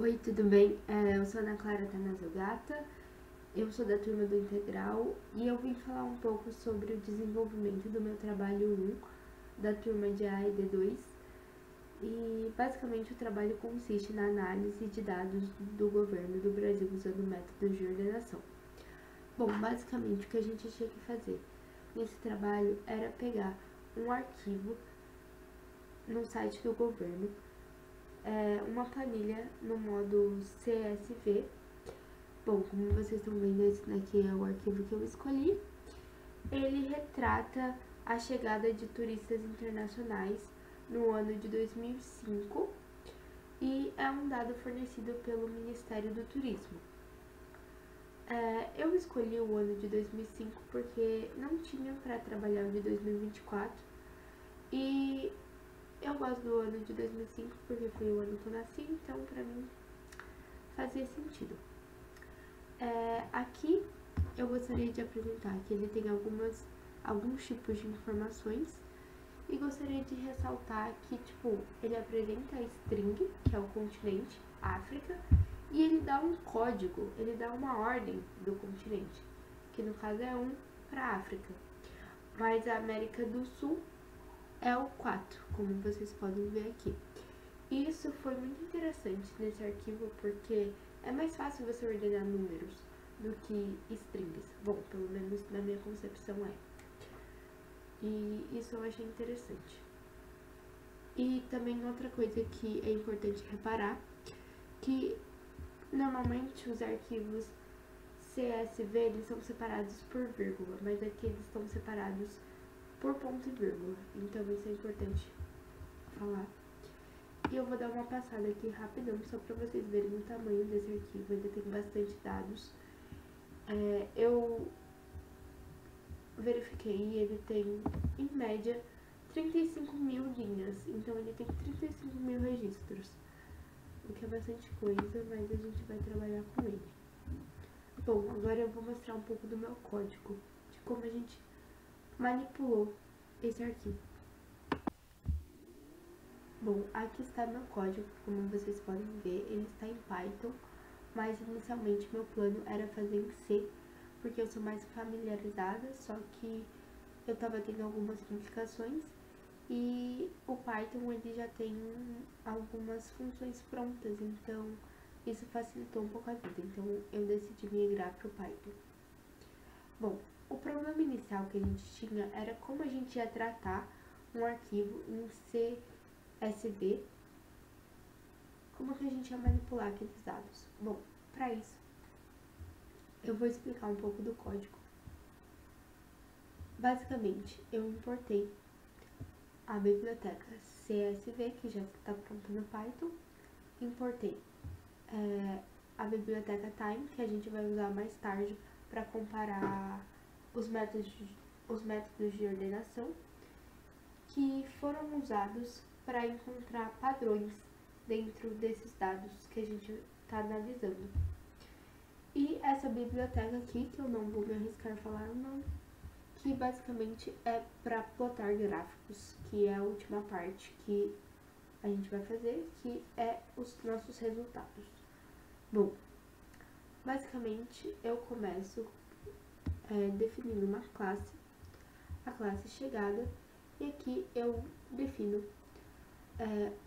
Oi, tudo bem? Eu sou Ana Clara Tanazogata, eu sou da turma do Integral e eu vim falar um pouco sobre o desenvolvimento do meu trabalho 1 da turma de A e D2 e basicamente o trabalho consiste na análise de dados do governo do Brasil usando métodos de ordenação. Bom, basicamente o que a gente tinha que fazer nesse trabalho era pegar um arquivo no site do governo, uma planilha no modo CSV. Bom, como vocês estão vendo, esse daqui é o arquivo que eu escolhi. Ele retrata a chegada de turistas internacionais no ano de 2005 e é um dado fornecido pelo Ministério do Turismo. Eu escolhi o ano de 2005 porque não tinha para trabalhar o de 2024 e eu gosto do ano de 2005 porque foi o ano que eu nasci, então para mim fazia sentido. Aqui eu gostaria de apresentar que ele tem alguns tipos de informações e gostaria de ressaltar que, ele apresenta a string, que é o continente, África, e ele dá um código, ele dá uma ordem do continente, que no caso é 1 para África, mas a América do Sul é o 4, como vocês podem ver aqui. E isso foi muito interessante nesse arquivo porque é mais fácil você ordenar números do que strings. Bom, pelo menos na minha concepção é. E isso eu achei interessante. E também outra coisa que é importante reparar, que normalmente os arquivos CSV eles são separados por vírgula, mas aqui eles estão separados por ponto e vírgula. Então isso é importante falar. E eu vou dar uma passada aqui rapidão, só para vocês verem o tamanho desse arquivo, ele tem bastante dados. Eu verifiquei e ele tem, em média, 35 mil linhas, então ele tem 35 mil registros, o que é bastante coisa, mas a gente vai trabalhar com ele. Bom, agora eu vou mostrar um pouco do meu código, de como a gente manipulou esse arquivo. Bom, aqui está meu código, como vocês podem ver, ele está em Python, mas inicialmente meu plano era fazer em C, porque eu sou mais familiarizada, só que eu estava tendo algumas complicações e o Python ele já tem algumas funções prontas, então isso facilitou um pouco a vida, então eu decidi migrar para o Python. Bom, o problema inicial que a gente tinha era como a gente ia tratar um arquivo em CSV, como que a gente ia manipular aqueles dados. Bom, para isso, eu vou explicar um pouco do código. Basicamente, eu importei a biblioteca CSV, que já está pronta no Python, importei a biblioteca Time, que a gente vai usar mais tarde para comparar os métodos de ordenação, que foram usados para encontrar padrões dentro desses dados que a gente está analisando. E essa biblioteca aqui, que eu não vou me arriscar a falar o nome, que basicamente é para plotar gráficos, que é a última parte que a gente vai fazer, que é os nossos resultados. Bom, basicamente eu começo definindo uma classe, a classe chegada, e aqui eu defino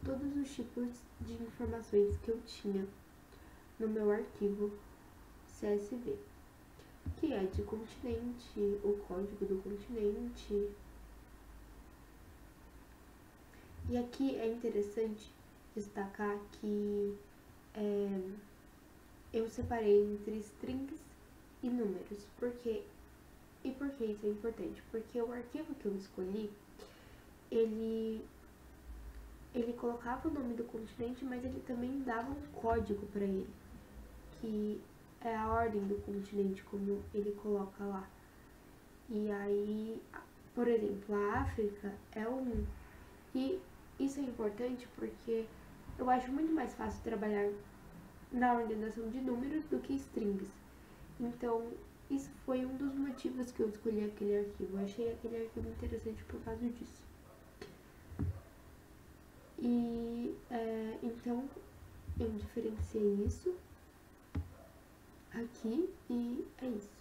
todos os tipos de informações que eu tinha no meu arquivo CSV, que é de continente, o código do continente. E aqui é interessante destacar que eu separei entre strings e números. Por que isso é importante? Porque o arquivo que eu escolhi, ele colocava o nome do continente, mas ele também dava um código para ele, que é a ordem do continente, como ele coloca lá. E aí, por exemplo, a África é o 1. E isso é importante porque eu acho muito mais fácil trabalhar na ordenação de números do que strings. Então, isso foi um dos motivos que eu escolhi aquele arquivo. Eu achei aquele arquivo interessante por causa disso. E, então, eu diferenciei isso aqui e é isso.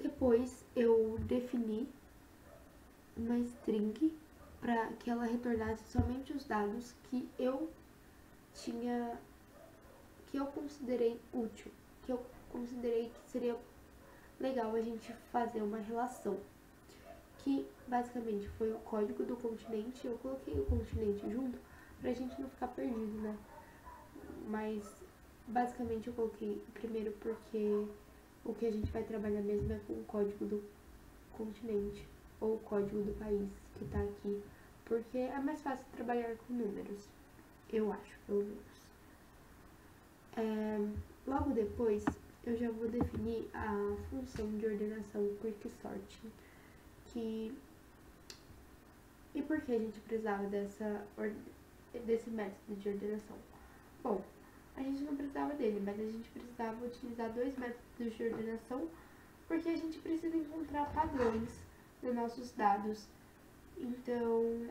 Depois eu defini uma string para que ela retornasse somente os dados que eu considerei útil, que eu considerei que seria legal a gente fazer uma relação, que basicamente foi o código do continente. Eu coloquei o continente junto pra gente não ficar perdido, né? Mas basicamente eu coloquei primeiro porque o que a gente vai trabalhar mesmo é com o código do continente ou o código do país que tá aqui, porque é mais fácil trabalhar com números, eu acho, pelo menos. Logo depois eu já vou definir a função de ordenação quicksort, e por que a gente precisava desse método de ordenação? Bom, a gente não precisava dele, mas a gente precisava utilizar dois métodos de ordenação porque a gente precisa encontrar padrões nos nossos dados. Então,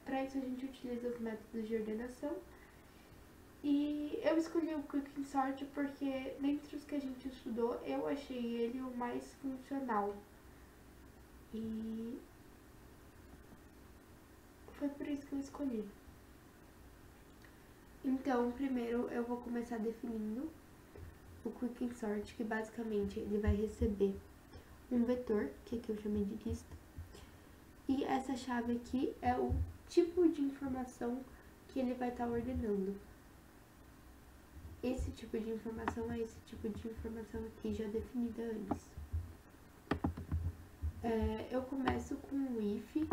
para isso a gente utiliza os métodos de ordenação. E eu escolhi o quicksort porque, dentre os que a gente estudou, eu achei ele o mais funcional. E foi por isso que eu escolhi. Então, primeiro eu vou começar definindo o quicksort, que basicamente ele vai receber um vetor, que aqui eu chamei de lista, e essa chave aqui é o tipo de informação que ele vai estar ordenando. Esse tipo de informação é esse tipo de informação aqui já definida antes. Eu começo com o if,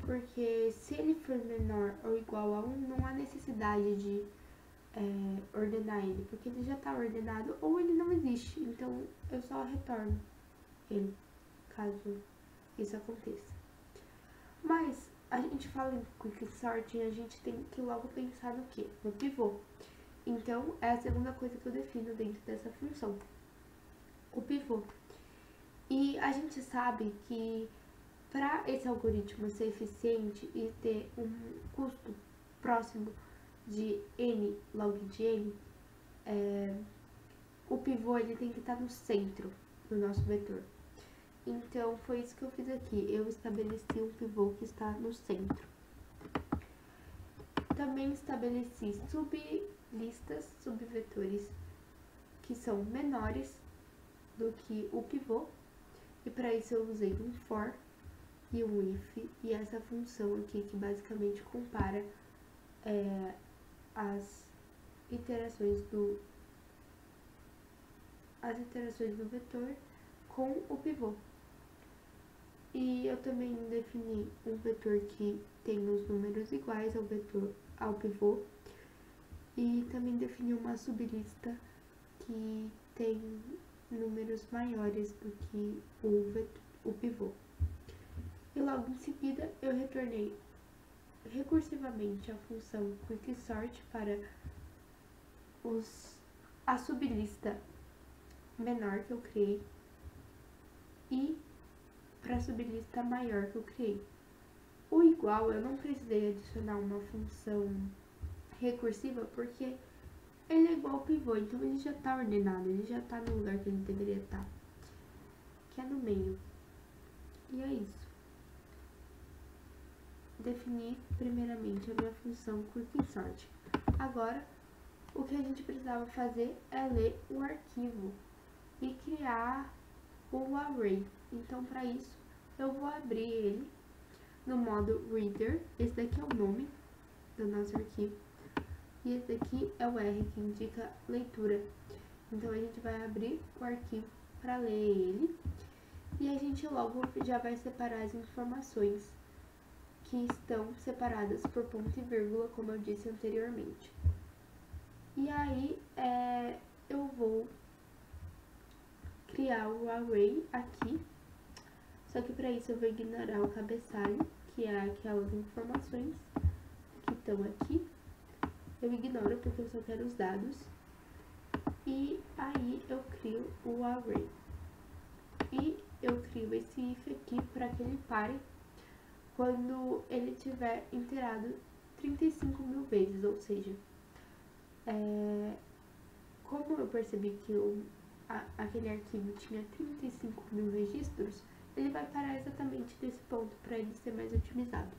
porque se ele for menor ou igual a 1, não há necessidade de ordenar ele, porque ele já está ordenado ou ele não existe, então eu só retorno ele, caso isso aconteça. Mas a gente fala em quicksort e a gente tem que logo pensar no quê? No pivô. Então, é a segunda coisa que eu defino dentro dessa função, o pivô. E a gente sabe que para esse algoritmo ser eficiente e ter um custo próximo de n log de n, o pivô ele tem que estar no centro do nosso vetor. Então, foi isso que eu fiz aqui. Eu estabeleci um pivô que está no centro. Também estabeleci sublistas, subvetores, que são menores do que o pivô. E para isso eu usei um for e um if e essa função aqui que basicamente compara as iterações do vetor com o pivô. E eu também defini um vetor que tem os números iguais ao pivô. E também defini uma sublista que tem números maiores do que o pivô. E logo em seguida eu retornei recursivamente a função quicksort para a sublista menor que eu criei e para a sublista maior que eu criei. O igual eu não precisei adicionar uma função recursiva porque ele é igual ao pivô, então ele já está ordenado, ele já está no lugar que ele deveria estar, que é no meio. E é isso. Defini primeiramente a minha função quicksort. Agora, o que a gente precisava fazer é ler o arquivo e criar o array. Então, para isso, eu vou abrir ele no modo reader. Esse daqui é o nome do nosso arquivo. E esse daqui é o R, que indica leitura. Então, a gente vai abrir o arquivo para ler ele. E a gente logo já vai separar as informações que estão separadas por ponto e vírgula, como eu disse anteriormente. E aí, eu vou criar o array aqui. Só que para isso eu vou ignorar o cabeçalho, que é aquelas informações que estão aqui. Eu ignoro porque eu só quero os dados. E aí eu crio o array. E eu crio esse if aqui para que ele pare quando ele tiver inteirado 35 mil vezes, ou seja, como eu percebi que aquele arquivo tinha 35 mil registros, ele vai parar exatamente nesse ponto para ele ser mais otimizado.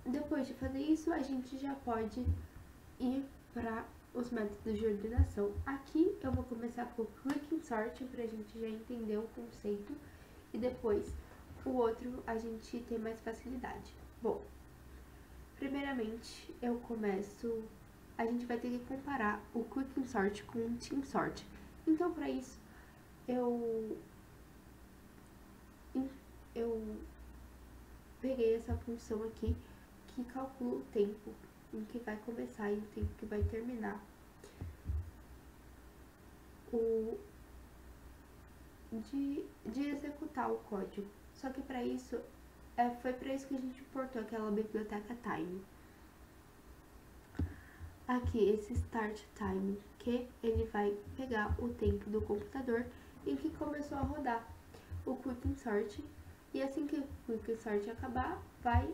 Depois de fazer isso, a gente já pode ir para os métodos de ordenação. Aqui eu vou começar por Quick Sort para a gente já entender o conceito e depois o outro a gente tem mais facilidade. Bom, primeiramente a gente vai ter que comparar o Quick Sort com o Team Sort. Então, para isso, eu peguei essa função aqui que calcula o tempo em que vai começar e o tempo que vai terminar de executar o código. Só que para isso, foi para isso que a gente importou aquela biblioteca time. Aqui, esse start time, que ele vai pegar o tempo do computador em que começou a rodar o Quick Sort, e assim que o Quick Sort acabar, vai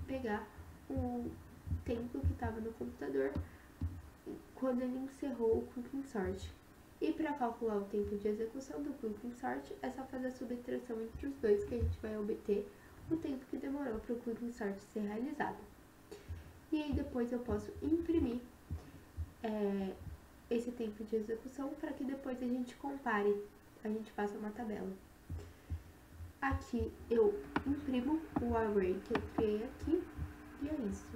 pegar o tempo que estava no computador quando ele encerrou o Quick Sort. E para calcular o tempo de execução do Quick Sort, é só fazer a subtração entre os dois que a gente vai obter o tempo que demorou para o Quick Sort ser realizado. E aí depois eu posso imprimir esse tempo de execução para que depois a gente compare, a gente faça uma tabela. Aqui eu imprimo o array que eu criei aqui e é isso.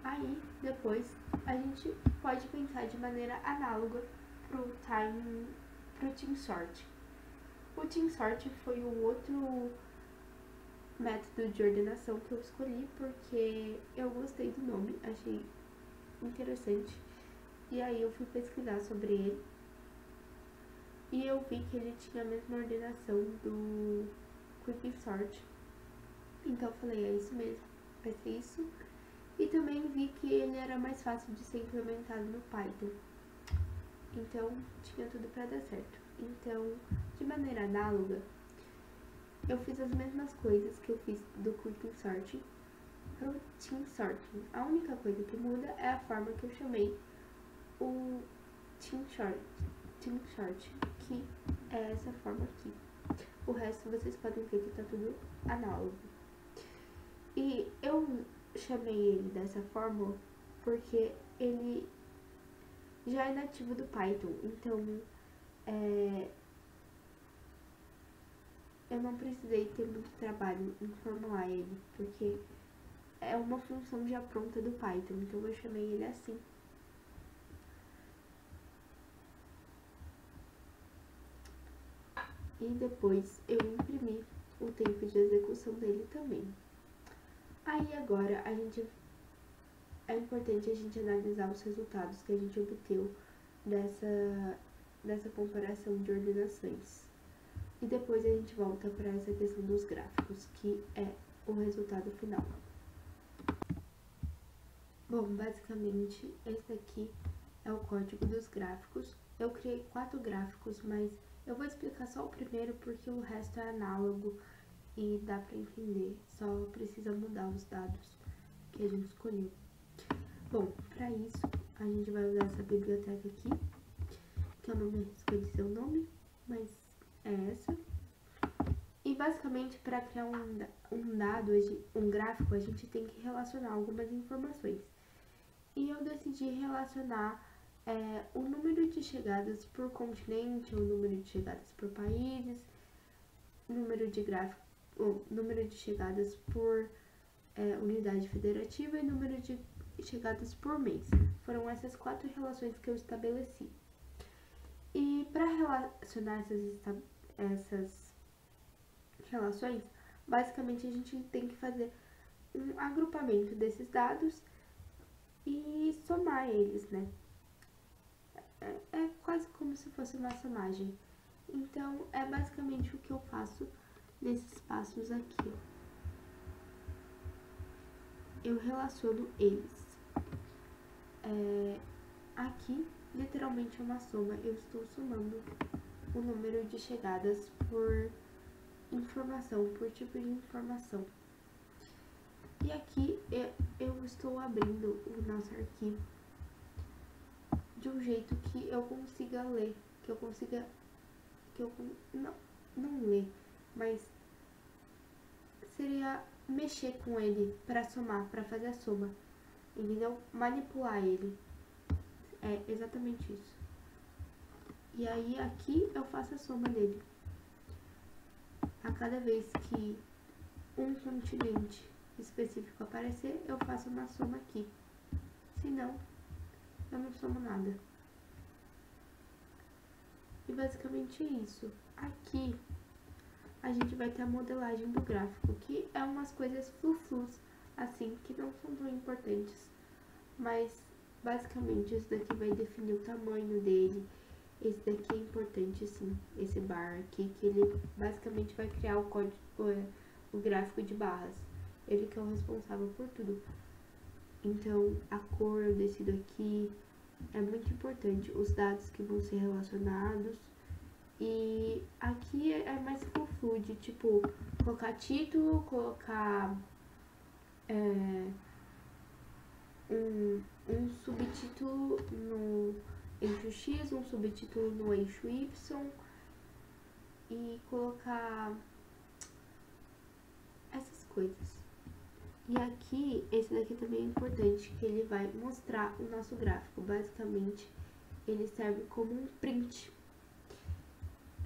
Aí depois a gente pode pensar de maneira análoga pro Team Sort. O Team Sort foi o outro método de ordenação que eu escolhi porque eu gostei do nome, achei interessante, e aí eu fui pesquisar sobre ele e eu vi que ele tinha a mesma ordenação do Quick Sort, então eu falei, é isso mesmo, vai ser isso. E também vi que ele era mais fácil de ser implementado no Python, então tinha tudo para dar certo. Então, de maneira análoga, eu fiz as mesmas coisas que eu fiz do Quick Sort para o Team Sorting. A única coisa que muda é a forma que eu chamei o Team Sort, que é essa forma aqui. O resto vocês podem ver que tá tudo análogo. E eu chamei ele dessa forma porque ele já é nativo do Python, então eu não precisei ter muito trabalho em formular ele, porque é uma função já pronta do Python, então eu chamei ele assim. E depois eu imprimi o tempo de execução dele também. Aí agora é importante a gente analisar os resultados que a gente obteve dessa comparação de ordenações. E depois a gente volta para essa questão dos gráficos, que é o resultado final. Bom, basicamente esse aqui é o código dos gráficos. Eu criei 4 gráficos, mas eu vou explicar só o primeiro porque o resto é análogo e dá para entender, só precisa mudar os dados que a gente escolheu. Bom, para isso a gente vai usar essa biblioteca aqui, que eu não me arrisco a dizer o nome, mas é essa. E basicamente para criar um gráfico, a gente tem que relacionar algumas informações. E eu decidi relacionar o número de chegadas por continente, o número de chegadas por países, número de chegadas por unidade federativa e número de chegadas por mês. Foram essas 4 relações que eu estabeleci. E para relacionar essas relações, basicamente a gente tem que fazer um agrupamento desses dados e somar eles, né? É quase como se fosse uma somagem. Então, é basicamente o que eu faço nesses passos aqui. Eu relaciono eles. Aqui, literalmente é uma soma. Eu estou somando o número de chegadas por informação, por tipo de informação. E aqui eu estou abrindo o nosso arquivo de um jeito que eu consiga ler, não ler, mas seria mexer com ele para somar, para fazer a soma, entendeu? Manipular ele, é exatamente isso. E aí aqui eu faço a soma dele. A cada vez que um continente específico aparecer, eu faço uma soma aqui. Senão, eu não somo nada. E basicamente é isso. Aqui, a gente vai ter a modelagem do gráfico, que é umas coisas fluflus, assim, que não são tão importantes. Mas, basicamente, isso daqui vai definir o tamanho dele. Esse daqui é importante, sim, esse bar aqui, que ele basicamente vai criar o código, o gráfico de barras. Ele que é o responsável por tudo. Então, a cor eu decido aqui, é muito importante, os dados que vão ser relacionados. E aqui é mais full de, tipo, colocar título, colocar um subtítulo no eixo X, um subtítulo no eixo Y e colocar essas coisas. E aqui, esse daqui também é importante, que ele vai mostrar o nosso gráfico. Basicamente, ele serve como um print.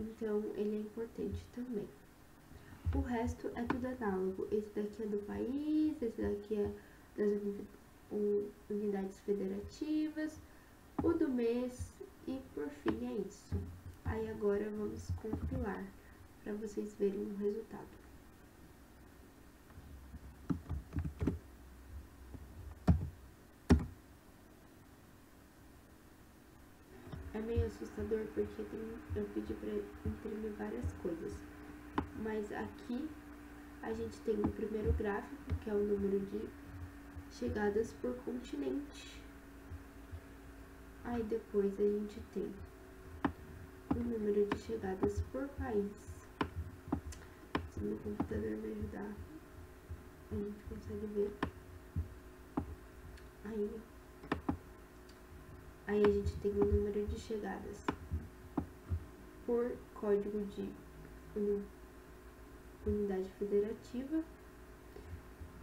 Então, ele é importante também. O resto é tudo análogo. Esse daqui é do país, esse daqui é das unidades federativas, o do mês e por fim é isso. Aí agora vamos compilar para vocês verem o resultado. É meio assustador porque eu pedi para imprimir várias coisas, mas aqui a gente tem o primeiro gráfico, que é o número de chegadas por continente. Aí depois a gente tem o número de chegadas por país. Se meu computador me ajudar, a gente consegue ver. Aí a gente tem o número de chegadas por código de unidade federativa,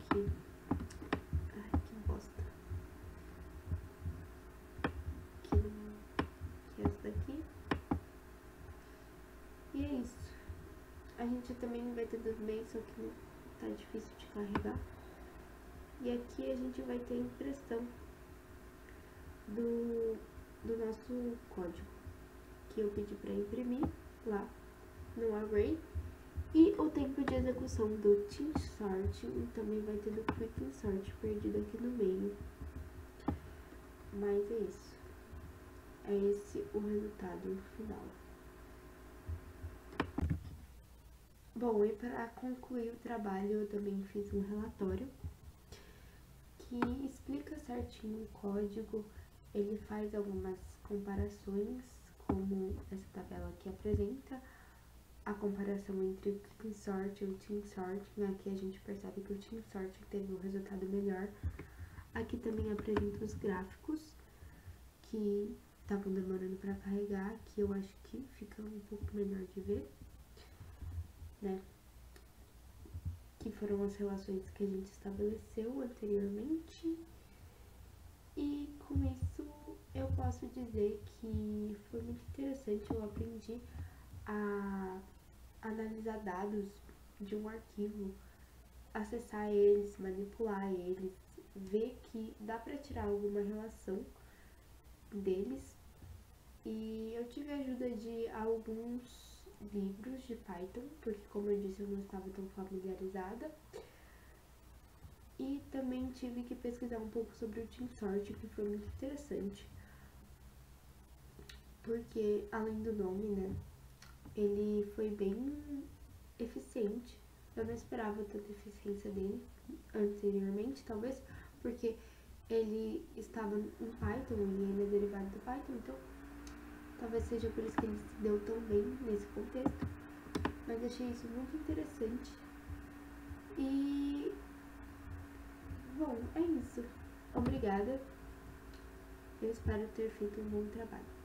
que bosta, que é essa daqui. E é isso. A gente também vai ter do mês, só que tá difícil de carregar. E aqui a gente vai ter a impressão do nosso código, que eu pedi para imprimir lá no array. E o tempo de execução do Team Sorting também vai ter do Quick Insert perdido aqui no meio. Mas é isso. É esse o resultado final. Bom, e para concluir o trabalho, eu também fiz um relatório que explica certinho o código. Ele faz algumas comparações, como essa tabela aqui apresenta, a comparação entre o Quick Sort e o Team Sorting. Aqui a gente percebe que o Team Sorting teve um resultado melhor. Aqui também apresenta os gráficos que estavam demorando para carregar, que eu acho que fica um pouco melhor de ver, né? Que foram as relações que a gente estabeleceu anteriormente. E com isso eu posso dizer que foi muito interessante. Eu aprendi a analisar dados de um arquivo, acessar eles, manipular eles, ver que dá para tirar alguma relação deles. E eu tive a ajuda de alguns livros de Python, porque como eu disse, eu não estava tão familiarizada. E também tive que pesquisar um pouco sobre o Team Sort, que foi muito interessante. Porque, além do nome, né, ele foi bem eficiente. Eu não esperava tanta eficiência dele anteriormente, talvez, porque ele estava em Python e ele é derivado do Python, então talvez seja por isso que ele se deu tão bem nesse contexto. Mas achei isso muito interessante. E Bom, é isso. Obrigada. Eu espero ter feito um bom trabalho.